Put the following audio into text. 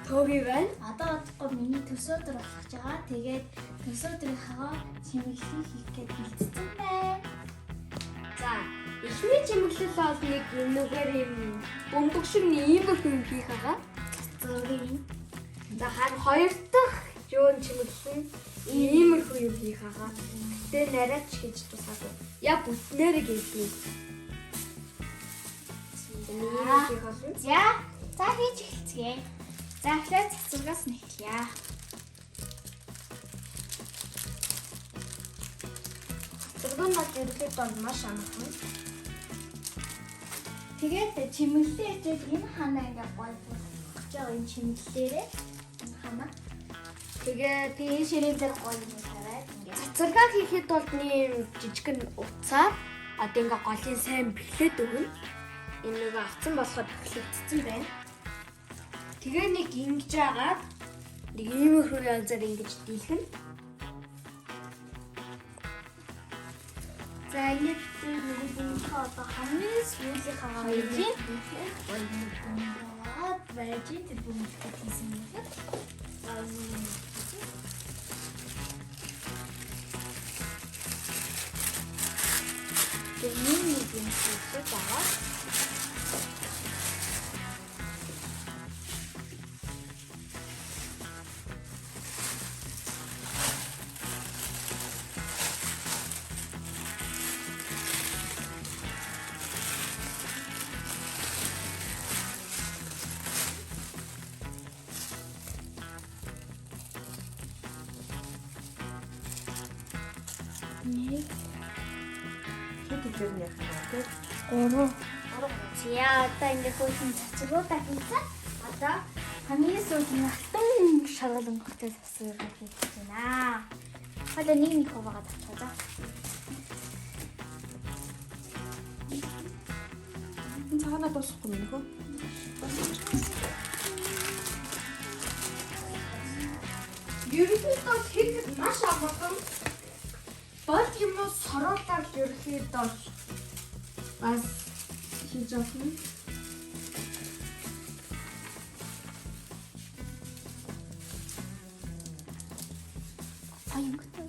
Төөгүй байна. Одоо миний төсөөдөр болох ч байгаа. Тэгээд төсөөдрийнхаа чимэглэлийг хийх гээд бэлдсэн байна. За, эхний чимэглэл бол нэг энэгээр юм бөмбөг шиг иймэрхүү юм хийх байгаа. Зөвхөн За, харин хоёр дахь юун чимэглэл нь иймэрхүү юм хийх байгаа. Гэтэ нарайч хийж тусаагүй. Яг бүтнээрээ хийх. Ийм хийх болно. За хийж эхэлцгээе. За эхлээд цэцэргээс нь эхлэе. Цэцэргэн бол ерөнхийдөө маш амархан. Тэгээд чимэглэлээ хичээл энэ ханаа ингээ гоё болгож байгаа энэ чимэглэлээрээ энэ ханаа. Тэгээд энэ ширээ дээр гоё юм тавиад ингээ. Цэцэргээ хийхэд бол нэм жижигэн уцаар одоо ингээ голын сайн бэхлээд өгнө. Энэ нэг авцсан болоход бэхлэгдсэн байна. Тэгээ нэг ингэж агаад нэг иймэрхүү янзаар ингэж дийлгэн. За энэ нэг юм одоо хамгийн сүүлийнхаа хоёрын байж тэр бүмэлтэй хийсэн юм. Тэгээ нэг юм хийх байгаа. Нэг Хэд их юм яах вэ? гурав. За одоо ингээ хөөсөн цацгуудаа хийсэн. Одоо хамгийн сүүлийн алтан шалгалангтай цацгуудаа хийж байна. Хойло нэг хуваагаад авчихаа за. Энэ цагаанаа дуусахгүй юм нөхөө. Ерөнхийдөө хийхэд маш амархан. Бол юм уу сороолтаар ерөнхийдөө бас хийж болно. Аюнгтай.